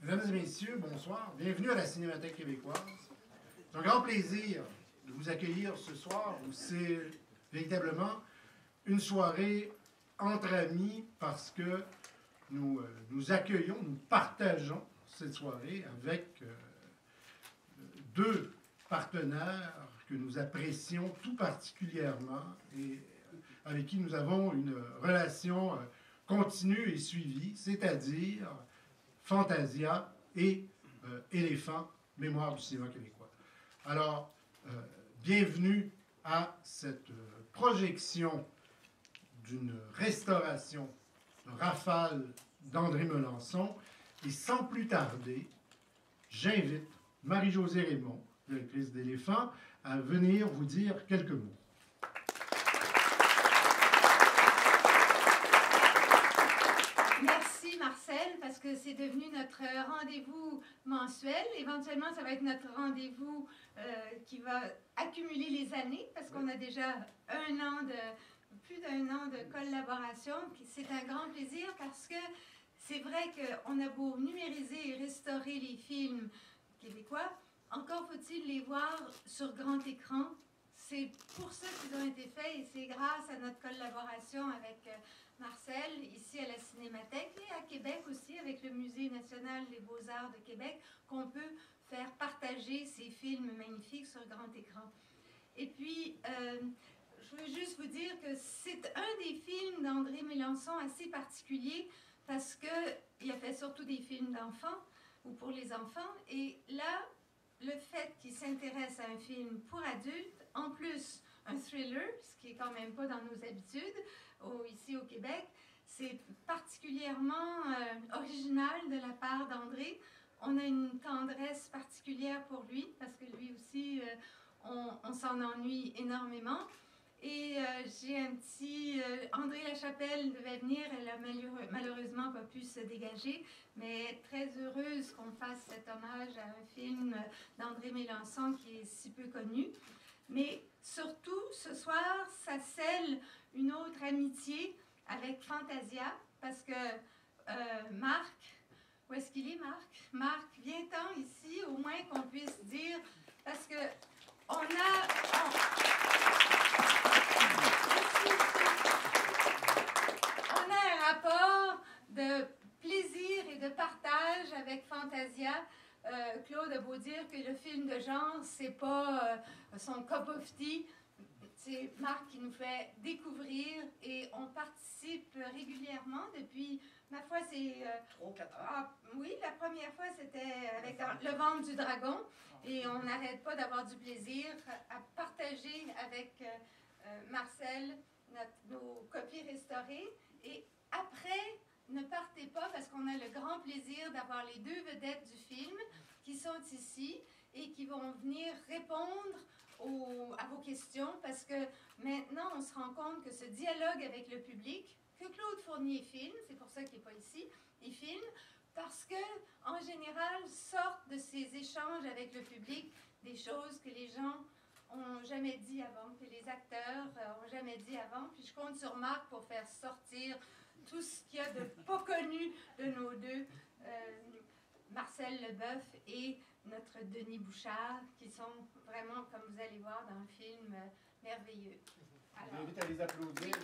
Mesdames et messieurs, bonsoir. Bienvenue à la Cinémathèque québécoise. C'est un grand plaisir de vous accueillir ce soir où c'est véritablement une soirée entre amis parce que nous accueillons, nous partageons cette soirée avec deux partenaires que nous apprécions tout particulièrement et avec qui nous avons une relation continue et suivie, c'est-à-dire Fantasia et Éléphant, Mémoire du cinéma québécois. Alors, bienvenue à cette projection d'une restauration de Rafale d'André Melançon. Et sans plus tarder, j'invite Marie-Josée Raymond, directrice d'Éléphant, à venir vous dire quelques mots. Merci Marcel, parce que c'est devenu notre rendez-vous mensuel. Éventuellement, ça va être notre rendez-vous qui va accumuler les années, parce qu'on a déjà plus d'un an de collaboration. C'est un grand plaisir parce que c'est vrai qu'on a beau numériser et restaurer les films québécois, encore faut-il les voir sur grand écran. C'est pour ça qu'ils ont été faits et c'est grâce à notre collaboration avec Marcel, ici à la Cinémathèque et à Québec aussi, avec le Musée national des beaux-arts de Québec, qu'on peut faire partager ces films magnifiques sur grand écran. Et puis, je veux juste vous dire que c'est un des films d'André Melançon assez particulier parce qu'il a fait surtout des films d'enfants ou pour les enfants. Et là, le fait qu'il s'intéresse à un film pour adultes, en plus un thriller, ce qui est quand même pas dans nos habitudes ici au Québec, c'est particulièrement original de la part d'André. On a une tendresse particulière pour lui parce que lui aussi, on s'en ennuie énormément. Et j'ai un petit... André Lachapelle devait venir, elle a malheureusement pas pu se dégager, mais très heureuse qu'on fasse cet hommage à un film d'André Melançon qui est si peu connu. Mais surtout, ce soir, ça scelle une autre amitié avec Fantasia, parce que Marc, où est-ce qu'il est, Marc? Marc, viens-t'en ici, au moins qu'on puisse dire, parce que on a un rapport de plaisir et de partage avec Fantasia. Claude a beau dire que le film de genre, c'est pas son cup of tea. C'est Marc qui nous fait découvrir et on participe régulièrement depuis, ma foi, c'est... 3 ou 4 ans. Ah, oui, la première fois, c'était avec Le ventre du dragon. Et on n'arrête pas d'avoir du plaisir à partager avec Marcel nos copies restaurées. Et après, ne partez pas parce qu'on a le grand plaisir d'avoir les deux vedettes du film qui sont ici et qui vont venir répondre à vos questions parce que maintenant, on se rend compte que ce dialogue avec le public, que Claude Fournier filme, c'est pour ça qu'il n'est pas ici, il filme, parce que en général, sortent de ces échanges avec le public des choses que les gens ont jamais dit avant, que les acteurs ont jamais dit avant. Puis je compte sur Marc pour faire sortir tout ce qu'il y a de pas connu de nos deux, Marcel Leboeuf et notre Denis Bouchard, qui sont vraiment, comme vous allez voir dans le film, merveilleux. Je vous invite à les applaudir.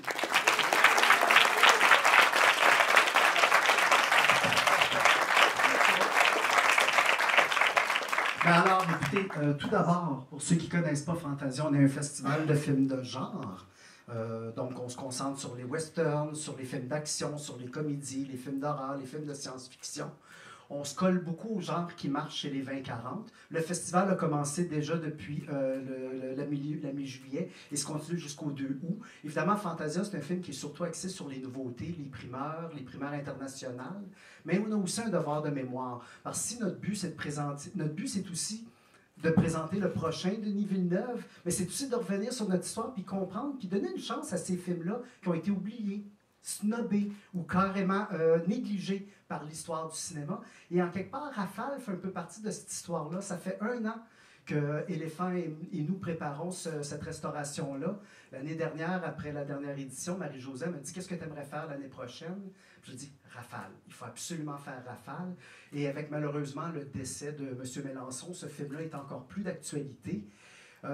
Alors, écoutez, tout d'abord, pour ceux qui ne connaissent pas Fantasia, on est un festival de films de genre. Donc, on se concentre sur les westerns, sur les films d'action, sur les comédies, les films d'horreur, les films de science-fiction. On se colle beaucoup au genre qui marche chez les 20-40. Le festival a commencé déjà depuis la mi-juillet et se continue jusqu'au 2 août. Évidemment, Fantasia, c'est un film qui est surtout axé sur les nouveautés, les primeurs internationales, mais on a aussi un devoir de mémoire. Parce que si notre but, c'est de présenter, notre but, c'est aussi de présenter le prochain Denis Villeneuve, mais c'est aussi de revenir sur notre histoire, puis comprendre, puis donner une chance à ces films-là qui ont été oubliés, snobés ou carrément négligés par l'histoire du cinéma. Et en quelque part, Rafale fait un peu partie de cette histoire-là. Ça fait 1 an que Éléphant et nous préparons cette restauration-là. L'année dernière, après la dernière édition, Marie-Josée m'a dit « Qu'est-ce que tu aimerais faire l'année prochaine? » Je dis « Rafale. Il faut absolument faire Rafale. » Et avec malheureusement le décès de M. Mélenchon, ce film-là est encore plus d'actualité.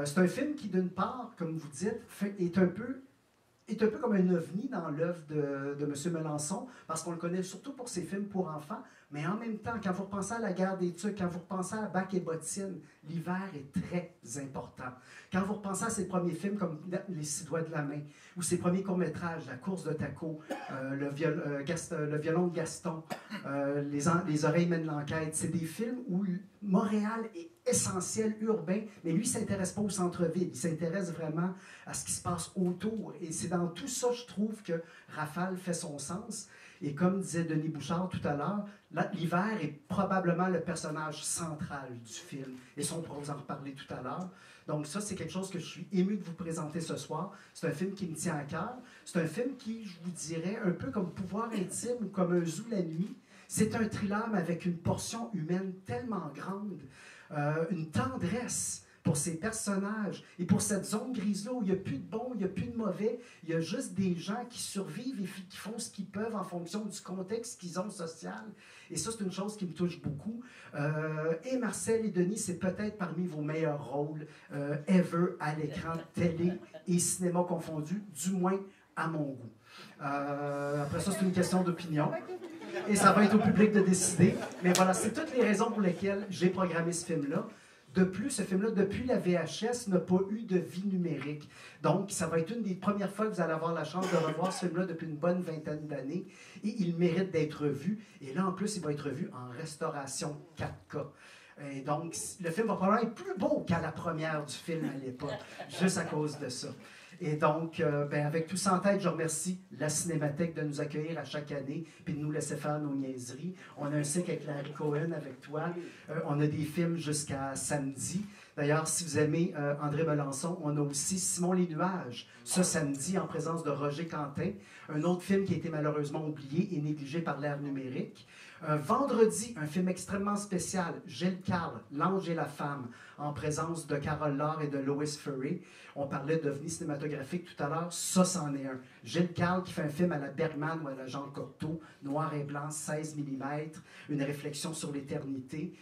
C'est un film qui, d'une part, comme vous dites, est un peu comme un ovni dans l'œuvre de M. Mélenchon, parce qu'on le connaît surtout pour ses films pour enfants, mais en même temps, quand vous repensez à la guerre des Tucs, quand vous repensez à Bac et Bottine, l'hiver est très important. Quand vous repensez à ses premiers films comme Les Six Doigts de la Main, ou ses premiers courts-métrages, La Course de Taco, le violon de Gaston, Les Oreilles mènent l'enquête, c'est des films où Montréal est essentiel, urbain, mais lui, il ne s'intéresse pas au centre-ville, il s'intéresse vraiment à ce qui se passe autour. Et c'est dans tout ça, je trouve, que Rafale fait son sens. Et comme disait Denis Bouchard tout à l'heure, l'hiver est probablement le personnage central du film. Et ça, on pourra vous en reparler tout à l'heure. Donc ça, c'est quelque chose que je suis ému de vous présenter ce soir. C'est un film qui me tient à cœur. C'est un film qui, je vous dirais, un peu comme Pouvoir intime ou comme Un zoo la nuit. C'est un thriller, mais avec une portion humaine tellement grande, une tendresse pour ces personnages et pour cette zone grise-là où il n'y a plus de bons, il n'y a plus de mauvais, il y a juste des gens qui survivent et qui font ce qu'ils peuvent en fonction du contexte qu'ils ont social. Et ça, c'est une chose qui me touche beaucoup. Et Marcel et Denis, c'est peut-être parmi vos meilleurs rôles ever à l'écran, télé et cinéma confondus, du moins à mon goût. Après ça, c'est une question d'opinion. Et ça va être au public de décider. Mais voilà, c'est toutes les raisons pour lesquelles j'ai programmé ce film-là. De plus, ce film-là, depuis la VHS, n'a pas eu de vie numérique. Donc, ça va être une des premières fois que vous allez avoir la chance de revoir ce film-là depuis une bonne vingtaine d'années. Et il mérite d'être vu. Et là, en plus, il va être vu en restauration 4K. Et donc, le film va probablement être plus beau qu'à la première du film à l'époque, juste à cause de ça. Et donc, avec tout ça en tête, je remercie la Cinémathèque de nous accueillir à chaque année puis de nous laisser faire nos niaiseries. On a un cycle avec Larry Cohen, avec toi. On a des films jusqu'à samedi. D'ailleurs, si vous aimez André Melançon, on a aussi Simon les Nuages, ce samedi, en présence de Roger Quentin, un autre film qui a été malheureusement oublié et négligé par l'ère numérique. Vendredi, un film extrêmement spécial, Gilles Carle, L'Ange et la Femme, en présence de Carole Laure et de Lois Furey. On parlait d'ovnis cinématographiques tout à l'heure, ça, c'en est un. Gilles Carle qui fait un film à la Bergman ou à la Jean Cocteau, noir et blanc, 16 mm, une réflexion sur l'éternité,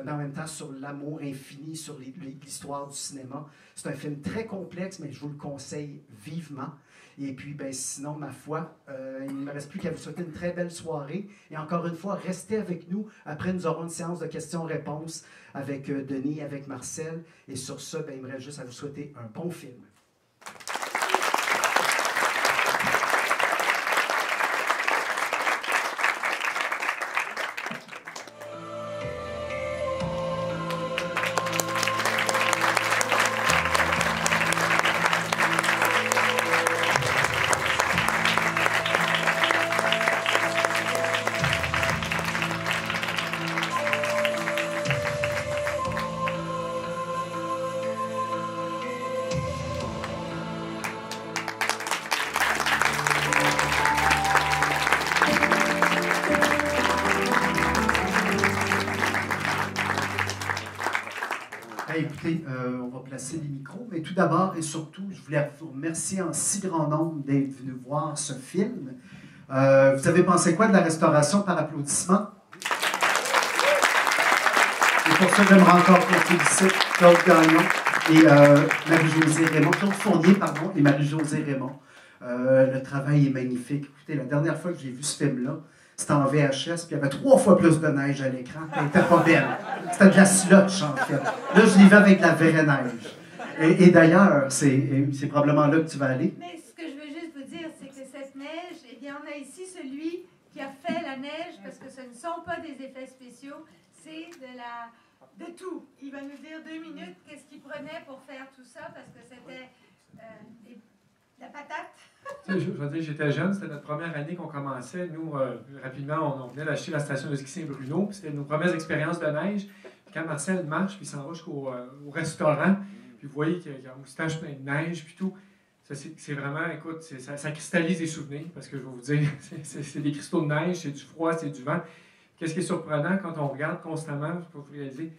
mais en même temps sur l'amour infini, sur l'histoire du cinéma. C'est un film très complexe, mais je vous le conseille vivement. Et puis, sinon, ma foi, il ne me reste plus qu'à vous souhaiter une très belle soirée. Et encore une fois, restez avec nous. Après, nous aurons une séance de questions-réponses avec Denis, avec Marcel. Et sur ce, il me reste juste à vous souhaiter un bon film. Écoutez, on va placer les micros, mais tout d'abord et surtout, je voulais vous remercier en si grand nombre d'être venus voir ce film. Vous avez pensé quoi de la restauration par applaudissement? Et pour ça, j'aimerais encore qu'on félicite Claude Gagnon et Marie-Josée Raymond, Claude Fournier, pardon, et Marie-Josée Raymond. Le travail est magnifique. Écoutez, la dernière fois que j'ai vu ce film-là, c'était en VHS, puis il y avait 3 fois plus de neige à l'écran. Elle n'était pas belle. C'était de la slotch, en fait. Là, je l'ai vu avec la vraie neige. Et d'ailleurs, c'est probablement là que tu vas aller. Mais ce que je veux juste vous dire, c'est que cette neige, eh bien, on a ici celui qui a fait la neige, parce que ce ne sont pas des effets spéciaux, c'est de tout. Il va nous dire 2 minutes qu'est-ce qu'il prenait pour faire tout ça, parce que c'était la patate. Je veux dire, j'étais jeune, c'était notre première année qu'on commençait. Nous, rapidement, on venait d'acheter la station de ski Saint-Bruno, puis c'était nos premières expériences de neige. Puis quand Marcel marche, puis il s'en va jusqu'au restaurant, puis vous voyez qu'il y a un moustache plein de neige, puis tout. C'est vraiment, écoute, ça cristallise des souvenirs, parce que je vais vous dire, c'est des cristaux de neige, c'est du froid, c'est du vent. Qu'est-ce qui est surprenant quand on regarde constamment, pour vous réaliser,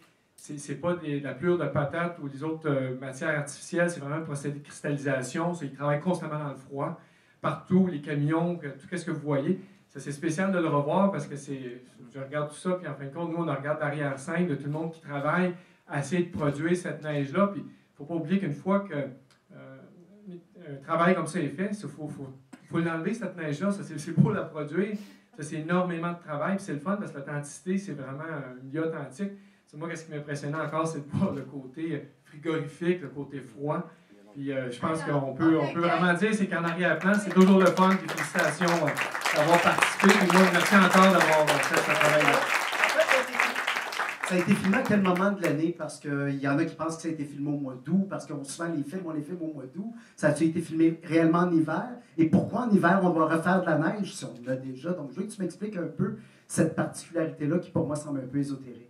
c'est pas la pelure de patate ou les autres matières artificielles, c'est vraiment un procédé de cristallisation. Ils travaillent constamment dans le froid. Partout, les camions, tout ce que vous voyez. Ça, c'est spécial de le revoir parce que je regarde tout ça, puis en fin de compte, nous, on regarde l'arrière-scène de tout le monde qui travaille à essayer de produire cette neige-là. Puis il ne faut pas oublier qu'une fois qu'un travail comme ça est fait, il faut l'enlever, cette neige-là. Ça, c'est beau la produire. Ça, c'est énormément de travail. Puis c'est le fun parce que l'authenticité, c'est vraiment un milieu authentique. C'est moi, ce qui m'impressionnait encore, c'est de voir le côté frigorifique, le côté froid. Puis je pense qu'on peut vraiment dire c'est qu'en arrière-plan, c'est toujours le fun. Puis félicitations d'avoir participé. Puis moi, merci encore d'avoir fait ce travail-là. Ça a été filmé à quel moment de l'année? Parce qu'il y en a qui pensent que ça a été filmé au mois d'août, parce que souvent les films, on les filme au mois d'août. Ça a été filmé réellement en hiver? Et pourquoi en hiver, on doit refaire de la neige si on l'a déjà? Donc, je veux que tu m'expliques un peu cette particularité-là qui, pour moi, semble un peu ésotérique.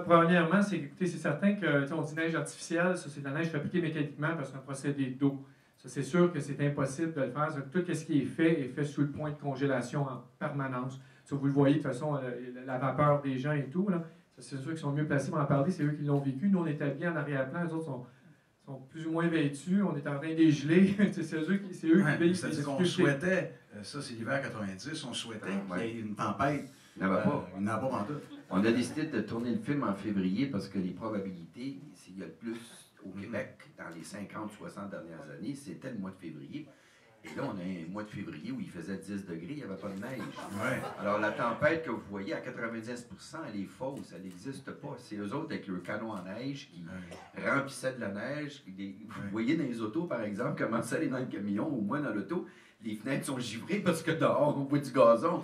Premièrement, c'est certain que on dit neige artificielle, ça c'est de la neige fabriquée mécaniquement parce que c'est un procédé d'eau. Ça, c'est sûr que c'est impossible de le faire. Tout ce qui est fait sous le point de congélation en permanence. Ça, vous le voyez de toute façon, la vapeur des gens et tout. Là. C'est sûr qu'ils sont mieux placés pour en parler, c'est eux qui l'ont vécu. Nous, on était bien en arrière-plan, les autres sont plus ou moins vêtus, on est en train de les geler. c'est eux qui vivent. C'est-à-dire qu'on souhaitait, ça c'est l'hiver 90, on souhaitait qu'il y ait une tempête. Il n'y en avait pas. Il n'y en a pas pantoute. On a décidé de tourner le film en février parce que les probabilités, s'il y a le plus au Québec dans les 50-60 dernières années, c'était le mois de février. Et là, on a un mois de février où il faisait 10 degrés, il n'y avait pas de neige. Ouais. Alors, la tempête que vous voyez à 90 %, elle est fausse, elle n'existe pas. C'est eux autres avec leur canot en neige qui remplissaient de la neige. Vous voyez dans les autos, par exemple, comment ça allait dans le camion, ou moins dans l'auto, les fenêtres sont givrées parce que dehors, on voit du gazon.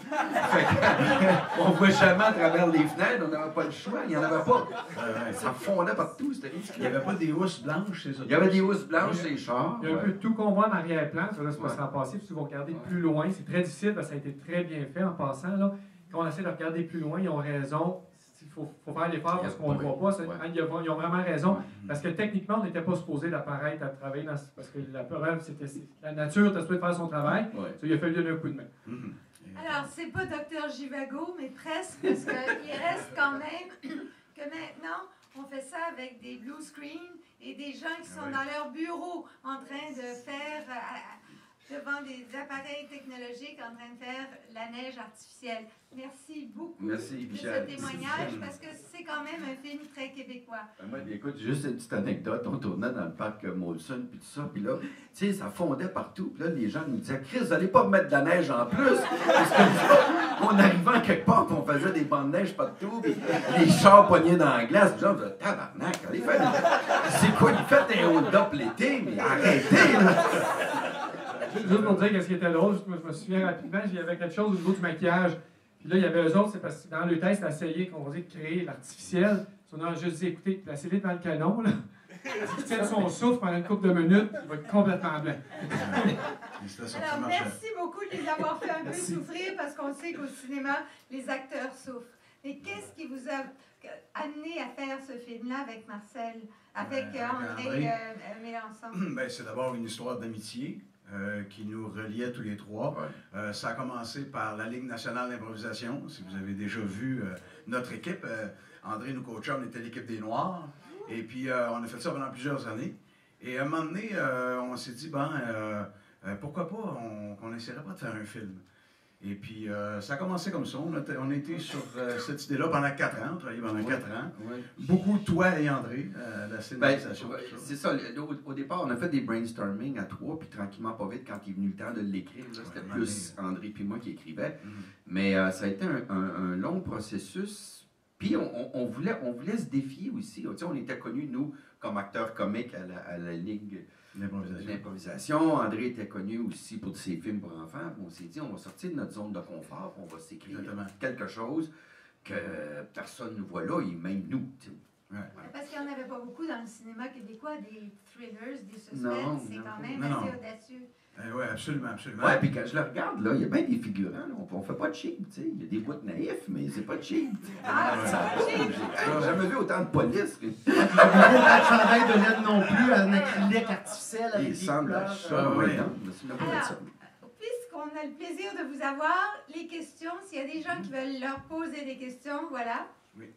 On ne voit jamais à travers les fenêtres, on n'avait pas le choix, il n'y en avait pas. Ça fondait partout, c'était Il n'y avait pas des housses blanches, c'est ça? Il y avait des housses blanches, les chars. Il y a un peu tout qu'on voit en arrière-plan, ça là, c'est pas ça passé, puis si vous regardez plus loin, c'est très difficile parce que ça a été très bien fait en passant. Là. Quand on essaie de regarder plus loin, ils ont raison. Il faut faire l'effort parce qu'on ne le voit pas. Ils ont vraiment raison. Parce que techniquement, on n'était pas supposé d'apparaître à travailler parce que la preuve, c'était la nature était supposée faire son travail. Il a fallu donner un coup de main. Alors, c'est pas Dr Givago, mais presque, parce qu'il reste quand même que maintenant, on fait ça avec des blue screens et des gens qui sont dans leur bureau en train de faire, devant des appareils technologiques, en train de faire la neige artificielle. Merci beaucoup de ce témoignage, parce que c'est quand même un film très québécois. Moi, écoute, juste une petite anecdote. On tournait dans le parc Molson, puis tout ça, puis là, tu sais, ça fondait partout. Puis là, les gens nous disaient, Chris, vous n'allez pas mettre de la neige en plus. Parce que on arrivait en quelque part, puis on faisait des bancs de neige partout, puis les chars pognés dans la glace. Puis là, on disait, tabarnak, allez faire. C'est quoi, il fait un hold-up l'été, mais arrêtez, là. Juste pour dire qu'est-ce qui était drôle, je me souviens rapidement, il y avait quelque chose au niveau du maquillage. Puis là, il y avait eux autres, c'est parce que dans le test, essayer qu'on va dire de créer l'artificiel. On a juste dit, écoutez, placez-les dans le canon, là. Il tient son souffle pendant une couple de minutes, il va être complètement blanc. Alors, merci beaucoup de les avoir fait un peu souffrir, parce qu'on sait qu'au cinéma, les acteurs souffrent. Mais qu'est-ce qui vous a amené à faire ce film-là avec Marcel, avec André Mélenchon? Ben, c'est d'abord une histoire d'amitié. Qui nous reliait tous les trois. Ça a commencé par la Ligue nationale d'improvisation. Si vous avez déjà vu notre équipe, André nous coachait, on était l'équipe des Noirs. Et puis, on a fait ça pendant plusieurs années. Et à un moment donné, on s'est dit, pourquoi pas, qu'on n'essaierait pas de faire un film. Et puis, ça a commencé comme ça. On a été sur cette idée-là pendant 4 ans. On travaillait pendant 4 ans. Beaucoup, toi et André, la scénarisation. C'est ça. Au départ, on a fait des brainstorming à 3, puis tranquillement, pas vite, quand il est venu le temps de l'écrire, c'était plus André puis moi qui écrivait. Mais ça a été un long processus. Puis, on voulait se défier aussi. Tu sais, on était connus, nous, comme acteurs comiques à la Ligue l'improvisation. André était connu aussi pour ses films pour enfants. On s'est dit, on va sortir de notre zone de confort, on va s'écrire quelque chose que personne ne voit là, et même nous. Parce qu'il n'y en avait pas beaucoup dans le cinéma québécois, des thrillers, des suspens, c'est quand même assez audacieux. Oui, absolument, absolument. Oui, puis quand je le regarde, là, il y a bien des figurants. Là, on ne fait pas de cheap, tu sais. Il y a des bouts naïfs, mais c'est pas cheap. C'est pas cheap! J'ai jamais vu autant de police. Il n'y a pas de chandail de laine non plus, un acrylique artificiel avec des couleurs. Puisqu'on a le plaisir de vous avoir, les questions, s'il y a des gens qui veulent leur poser des questions, voilà. Oui.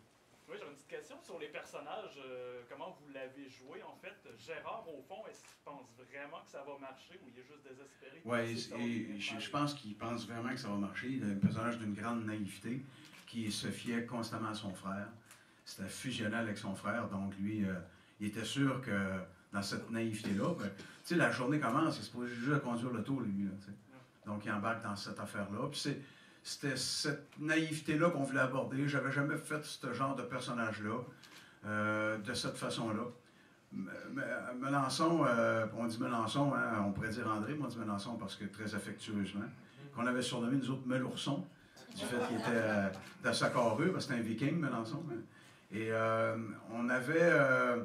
Oui, j'aurais une petite question sur les personnages. Comment vous l'avez joué, en fait? Gérard, au fond, est-ce qu'il pense vraiment que ça va marcher ou il est juste désespéré? Oui, je pense qu'il pense vraiment que ça va marcher. Il a un personnage d'une grande naïveté qui se fiait constamment à son frère. C'était fusionnel avec son frère, donc lui, il était sûr que dans cette naïveté-là, ben, tu sais, la journée commence, il est supposé juste conduire l'auto, lui, là, tu sais. Donc il embarque dans cette affaire-là. Puis c'était cette naïveté-là qu'on voulait aborder. J'avais jamais fait ce genre de personnage-là, de cette façon-là. Melançon, on dit Melançon, hein, on pourrait dire André, mais on dit Melançon parce que très affectueusement, qu'on avait surnommé nous autres Melourson, du fait qu'il était de sa carrure, parce que c'était un viking, Melançon. Hein. Et on avait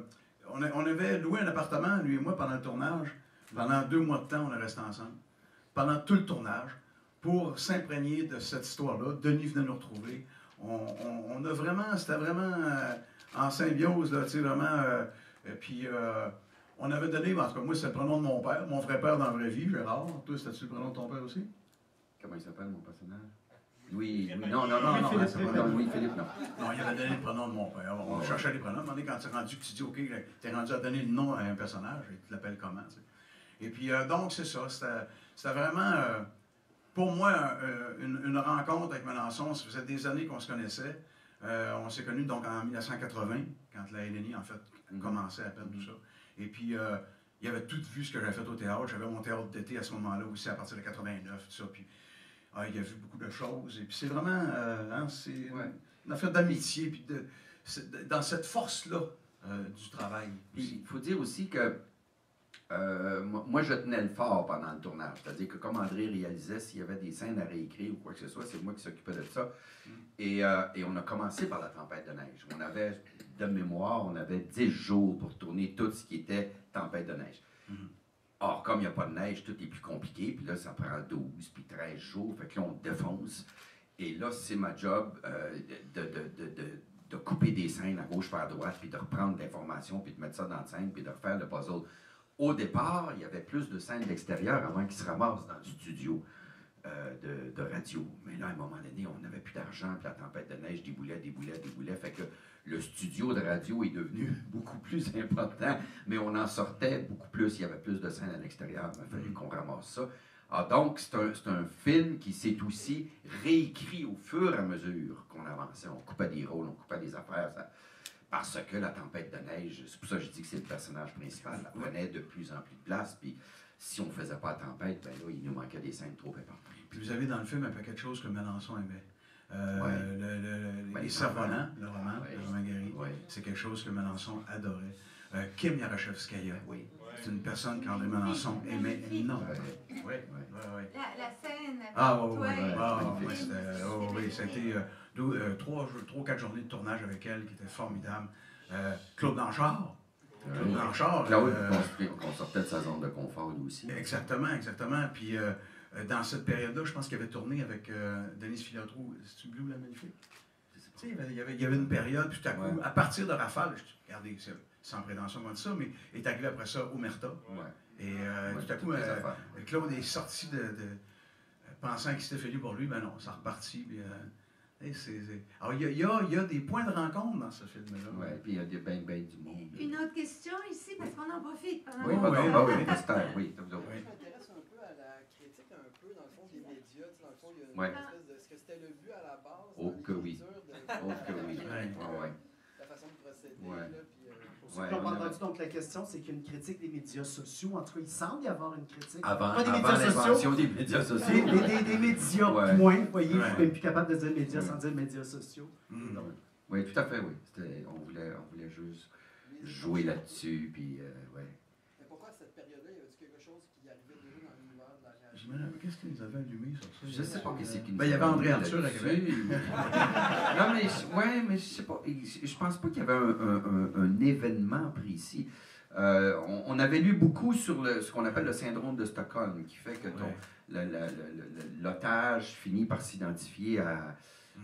loué un appartement, lui et moi, pendant le tournage. Pendant 2 mois de temps, on est restés ensemble. Pendant tout le tournage, pour s'imprégner de cette histoire-là. Denis venait nous retrouver. On a vraiment, c'était vraiment en symbiose, là, tu sais, vraiment. Puis, on avait donné, en tout cas, moi, c'est le prénom de mon père, mon vrai père dans la vraie vie, Gérard. Toi, c'était-tu le prénom de ton père aussi? Comment il s'appelle, mon personnage? Louis, Louis-Philippe, non. Non, il avait donné le prénom de mon père. On cherchait les prénoms. À un moment donné, quand tu es rendu, que tu dis, OK, tu es rendu à donner le nom à un personnage, et tu l'appelles comment, tu sais. Et puis, donc, c'est ça. C'était vraiment, pour moi, une rencontre avec Melançon. Ça faisait des années qu'on se connaissait. On s'est connus donc en 1980, quand la LNI, en fait, commençait à peine tout ça. Et puis, il avait tout vu ce que j'avais fait au théâtre. J'avais mon théâtre d'été à ce moment-là aussi, à partir de 89, tout ça. Puis, il a vu beaucoup de choses. Et puis, c'est vraiment, c'est une affaire d'amitié, puis dans cette force-là du travail. Puis, il faut dire aussi que moi, je tenais le fort pendant le tournage. C'est-à-dire que comme André réalisait, s'il y avait des scènes à réécrire ou quoi que ce soit, c'est moi qui s'occupais de ça. Et on a commencé par la tempête de neige. On avait, de mémoire, on avait 10 jours pour tourner tout ce qui était tempête de neige. Or, comme il n'y a pas de neige, tout est plus compliqué. Puis là, ça prend 12 puis 13 jours. Fait que là, on défonce. Et là, c'est ma job de couper des scènes à gauche par droite, puis de reprendre l'information, puis de mettre ça dans la scène, puis de refaire le puzzle. Au départ, il y avait plus de scènes d'extérieur avant qu'ils se ramassent dans le studio de radio. Mais là, à un moment donné, on n'avait plus d'argent, puis la tempête de neige déboulait. Fait que le studio de radio est devenu beaucoup plus important, mais on en sortait beaucoup plus. Il y avait plus de scènes à l'extérieur. Il fallait qu'on ramasse ça. Ah, donc, c'est un film qui s'est aussi réécrit au fur et à mesure qu'on avançait. On coupait des rôles, on coupait des affaires. Parce que la tempête de neige, c'est pour ça que je dis que c'est le personnage principal, elle prenait de plus en plus de place. Puis si on ne faisait pas la tempête, ben là, il nous manquait des scènes trop importantes. Puis vous avez dans le film un paquet de choses que Melançon aimait. Les Cerfs-Volants, le roman de Romain Gary, c'est quelque chose que Melançon adorait. Kim Yarachevskaya, c'est une personne qu'André Melançon aimait énormément. La scène. Ça a été 3 ou 4 journées de tournage avec elle qui étaient formidables. Claude Blanchard. Qu'on sortait de sa zone de confort, lui aussi. Exactement. Puis dans cette période-là, je pense qu'il avait tourné avec Denise Filiatro. C'est-tu Blue la Magnifique? Tu sais, il y avait une période, puis tout à coup, à partir de Rafale, regardez, sans prétention comme ça, mais il est arrivé après ça, Omerta. Et tout à coup, Claude est sorti de pensant qu'il s'était fait pour lui, ben non, ça repartit. Puis, alors, il y a des points de rencontre dans ce film-là. Oui, puis il y a des bang du monde. Une autre question ici, parce qu'on en profite pendant oui. Je m'intéresse un peu à la critique, un peu, dans le fond, des médias. Dans le fond, il y a une espèce de... Est-ce que c'était le but à la base? Oh que oui. La façon de procéder, On a entendu donc la question, c'est qu'il y a une critique des médias sociaux. En tout cas, il semble y avoir une critique. Avant l'invention des médias sociaux. Des médias, point. Vous voyez, je suis même plus capable de dire médias sans dire médias sociaux. Oui, tout à fait, oui. On voulait juste jouer là-dessus, puis Mais pourquoi à cette période-là, y avait-tu quelque chose qui arrivait déjà dans l'univers de la radio? Qu'est-ce qu'ils nous avaient allumé sur ça? Je sais pas qu'est-ce qu'il nous il y avait André Arthur à Québec. Non, mais je sais pas. Je pense pas qu'il y avait un événement précis. On avait lu beaucoup sur ce qu'on appelle le syndrome de Stockholm, qui fait que l'otage finit par s'identifier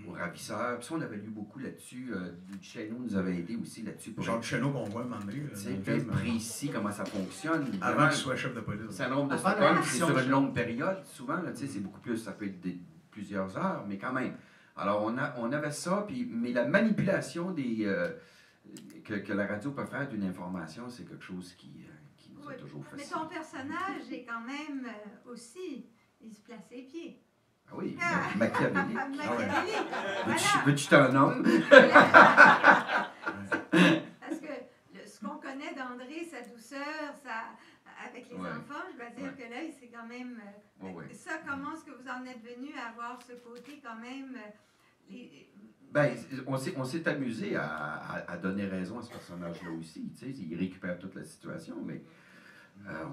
au ravisseur. Puis ça, on avait lu beaucoup là-dessus. Duchesneau nous avait aidé aussi là-dessus. Genre Duchesneau qu'on voit maintenant. C'est bien précis comment ça fonctionne. Avant qu'il soit chef de police. Le syndrome de Stockholm, c'est sur une longue période, souvent. Là, c'est beaucoup plus, ça peut être plusieurs heures, mais quand même. Alors, on avait ça, mais la manipulation que la radio peut faire d'une information, c'est quelque chose qui nous a toujours Mais fasciné. ton personnage est quand même aussi, il se place les pieds. Ah oui, machiavélique. Machiavélique. Veux-tu t'en nommer? Parce que ce qu'on connaît d'André, sa douceur, avec les enfants, je dois dire que là, c'est quand même... Ça, comment est-ce que vous en êtes venu à avoir ce côté quand même... Ben, on s'est amusé à donner raison à ce personnage-là aussi. Tu sais, il récupère toute la situation, mais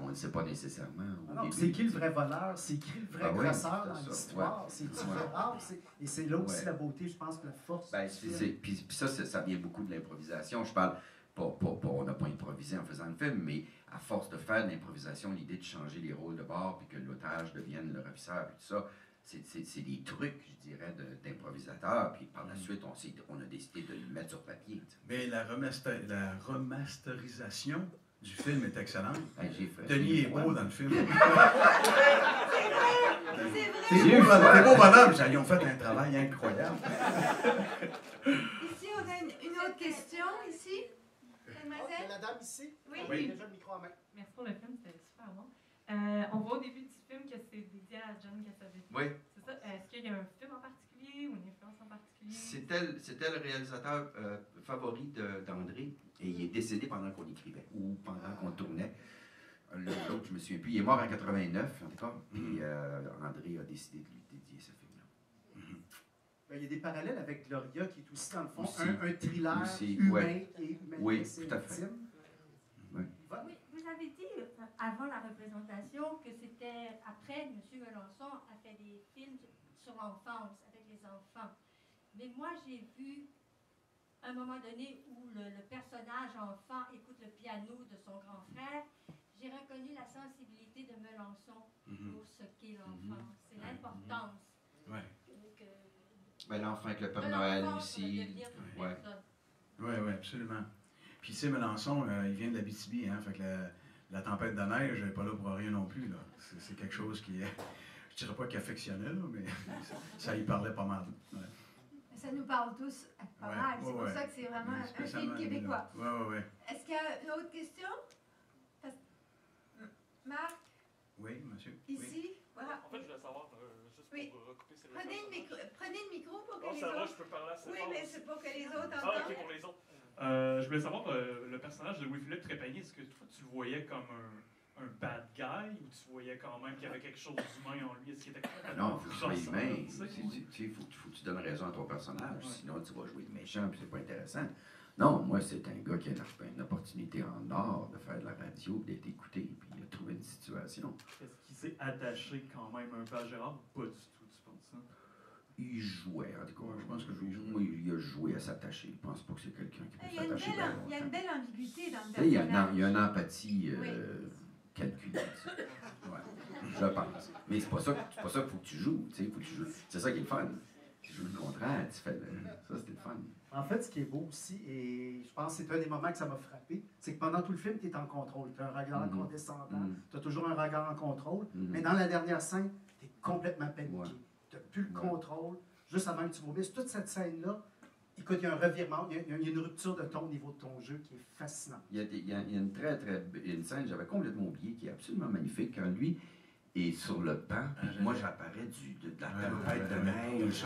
on ne sait pas nécessairement. C'est qui le vrai voleur? C'est qui le vrai grosseur dans l'histoire? C'est-tu Gérard? Et c'est là aussi la beauté, je pense, la force. Ben, puis ça vient beaucoup de l'improvisation. Je parle, on n'a pas improvisé en faisant le film, mais à force de faire de l'improvisation, l'idée de changer les rôles de bord, puis que l'otage devienne le ravisseur, et tout ça, c'est des trucs, je dirais, d'improvisateur. Puis par la suite, on a décidé de le mettre sur papier. Mais la remasterisation du film est excellente. Ben, Denis est beau dans le film. C'est vrai. T'es beau bonhomme. Ils ont fait un travail incroyable. Ici, on a une autre question, ici. Mademoiselle? La dame ici? Oui. Déjà le micro en main. Merci pour le film, c'était super bon. On voit au début du film que c'est dédié à John Cassavetes. Oui. C'est ça. Est-ce qu'il y a un film en particulier ou une influence en particulier? C'était le réalisateur favori d'André et il est décédé pendant qu'on écrivait ou pendant qu'on tournait. L'autre, je me souviens plus. Il est mort en 89, en tout cas. Puis André a décidé de lui dédier ce film-là. Il y a des parallèles avec Gloria, qui est aussi, dans le fond, Aussi. un thriller Aussi, humain et humain. Oui, tout à fait. Oui, vous avez dit avant la représentation que c'était après M. Melançon a fait des films sur l'enfance avec les enfants. Mais moi, j'ai vu un moment donné où le personnage enfant écoute le piano de son grand frère. J'ai reconnu la sensibilité de Melançon pour ce qu'est l'enfance. C'est l'importance. Ben, l'enfant avec le Père Noël aussi. Oui, absolument. Puis, tu sais, Melançon, il vient de l'Abitibi, hein, fait que la tempête de neige n'est pas là pour rien non plus, là. C'est quelque chose qui est, je dirais pas qu'affectionnait, là, mais ça y parlait pas mal. Ouais. Ça nous parle tous pas mal. C'est pour ça que c'est vraiment un film québécois. Oui. Est-ce qu'il y a une autre question? Marc? Oui, monsieur. Ici? Voilà. En fait, je voulais savoir, juste pour recouper ces Prenez le micro pour que les ça autres... va, je peux parler assez Oui, fort mais aussi. c'est pour que les autres entendent. Ah, ok, pour les autres. Je voulais savoir, le personnage de Louis-Philippe Trépanier, est-ce que toi, tu le voyais comme un bad guy ou tu voyais quand même qu'il y avait quelque chose d'humain en lui? Est-ce qu'il était Non, il faut que tu sois humain. Il faut que tu donnes raison à ton personnage. Sinon, tu vas jouer le méchant et c'est pas intéressant. Non, moi, c'est un gars qui a une opportunité en or de faire de la radio, d'être écouté, puis il a trouvé une situation. Est-ce qu'il s'est attaché quand même un peu à Gérard ou pas du tout, tu penses? Hein? Il jouait, en tout cas. Je pense que lui, il a joué à s'attacher. Je pense pas que c'est quelqu'un qui peut s'attacher. Il y a une belle ambiguïté dans le il y personnage. a une empathie calculée. Je pense. Mais c'est pas ça qu'il faut que tu joues. C'est ça qui est le fun. Tu joues le contraire, tu fais ça, c'était le fun. En fait, ce qui est beau aussi, et je pense que c'est un des moments que ça m'a frappé, c'est que pendant tout le film, tu es en contrôle. Tu as un regard condescendant, tu as toujours un regard en contrôle, mais dans la dernière scène, tu es complètement paniqué. Tu n'as plus le contrôle, juste avant que tu vomisses. Toute cette scène-là, écoute, il y a un revirement, il y a une rupture de ton au niveau de ton jeu qui est fascinante. Il y a une scène, j'avais complètement oublié, qui est absolument magnifique, quand lui est sur le banc, moi j'apparais de la tempête de neige.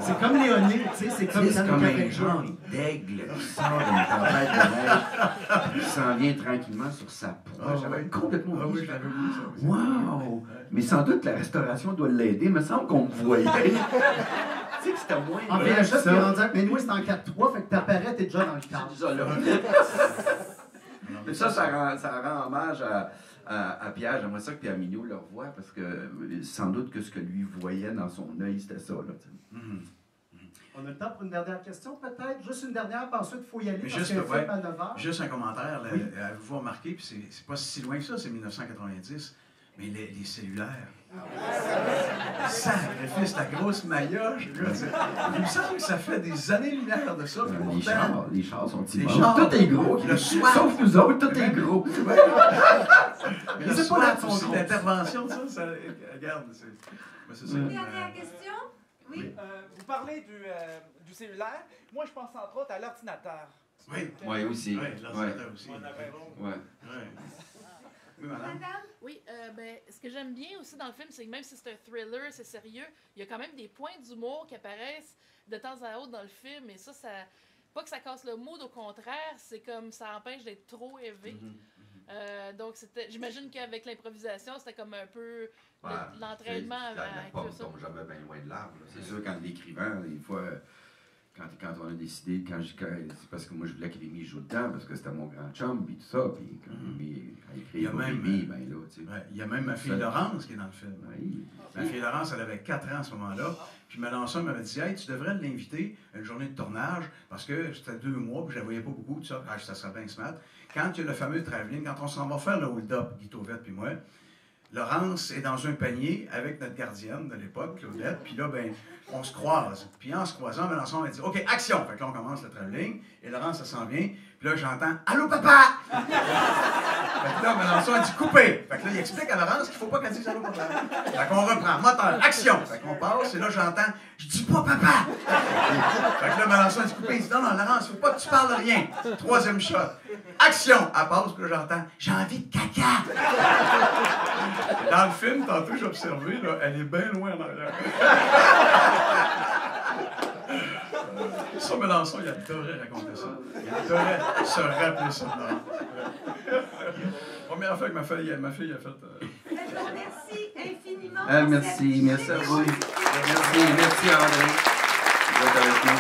C'est comme Léonie, tu sais, c'est comme un genre d'aigle qui sort d'une tempête de neige, il s'en vient tranquillement sur sa proie. J'avais complètement oublié. Wow! Mais sans doute la restauration doit l'aider, il me semble qu'on me voyait. Tu sais que c'était moins. En VHS, tu es rendu mais nous, c'est en 4-3, fait que t'apparais, t'es déjà dans le cadre. C'est déjà là. Mais ça rend hommage à Pierre. J'aimerais ça que Pierre Mignot le revoie parce que sans doute que ce que lui voyait dans son œil, c'était ça. Là, On a le temps pour une dernière question, peut-être? Juste une dernière, puis ensuite, il faut y aller. Mais parce qu'il y a un film à 9 heures. Juste un commentaire. Là, avez-vous remarqué, puis c'est pas si loin que ça, c'est 1990, mais les cellulaires. Sacrifice, la grosse maillotche. Il me semble que ça fait des années-lumière de ça. Les chars sont immenses. Tout est gros. Sauf nous autres, tout est gros. Mais c'est pas là aussi l'intervention de ça. Regarde, c'est ça. Dernière question. Oui. Vous parlez du cellulaire. Moi, je pense entre autres à l'ordinateur. Oui. Oui, aussi. Oui, l'ordinateur aussi. Ouais. Oui, madame? Oui, ce que j'aime bien aussi dans le film, c'est que même si c'est un thriller, c'est sérieux, il y a quand même des points d'humour qui apparaissent de temps à autre dans le film. Et ça pas que ça casse le mood, au contraire, c'est comme ça empêche d'être trop élevé. Donc, j'imagine qu'avec l'improvisation, c'était comme un peu l'entraînement. La pomme tombe jamais bien loin de l'arbre. C'est sûr, quand l'écrivain, des fois, quand on a décidé, c'est parce que moi, je voulais qu'Rémi joue dedans, parce que c'était mon grand chum, puis tout ça, puis quand Rémi a écrit Rémi, ben là, tu sais. Il y a même ma fille Laurence qui est dans le film. Oui. Ma fille Laurence, elle avait 4 ans à ce moment-là. Puis Melançon m'avait dit, hey, tu devrais l'inviter à une journée de tournage, parce que c'était 2 mois, puis je la voyais pas beaucoup, tout ça. Ah, ça serait bien smart. Quand il y a le fameux travelling, quand on s'en va faire le hold-up, Guy Tauvette puis moi, Laurence est dans un panier avec notre gardienne de l'époque, Claudette, puis là, ben, on se croise. Puis en se croisant, Melançon m'a dit, OK, action! Fait que là, on commence le travelling, et Laurence, ça s'en vient, puis là, j'entends, allô, papa! Fait que là, Melançon a dit, coupé! Fait que là, il explique à Laurence qu'il ne faut pas qu'elle dise allô, papa. Fait qu'on reprend, moteur, action! Fait qu'on passe, et là, j'entends, je dis pas papa! Fait que là, Melançon a dit, coupé, il dit, non, Laurence, faut pas que tu parles de rien. 3e shot. Action! Elle passe, puis là, j'entends, j'ai envie de caca! Dans le film, tantôt, j'ai observé, là, elle est bien loin en arrière. Ça, Melançon, il adorait raconter ça. Il adorait se rappeler ça. Première fois que ma fille a fait... Merci infiniment. Merci à vous. Merci André. Vous êtes avec nous.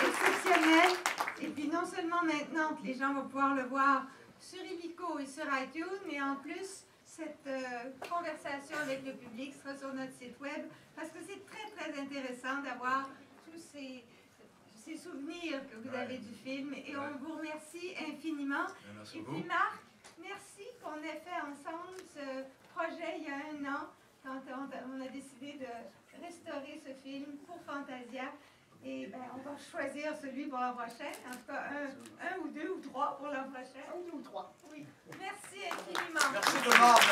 Exceptionnel. Et puis non seulement maintenant que les gens vont pouvoir le voir sur Illico et sur iTunes, mais en plus cette conversation avec le public sera sur notre site web, parce que c'est très très intéressant d'avoir tous ces souvenirs que vous avez du film, et on vous remercie infiniment. Et puis Marc, merci qu'on ait fait ensemble ce projet il y a 1 an, quand on a décidé de restaurer ce film pour Fantasia. Et ben, on va choisir celui pour l'an prochain. En tout cas, un ou 2 ou 3 pour l'an prochain. 1, 2 ou 3. Oui. Merci infiniment. Merci tout le monde.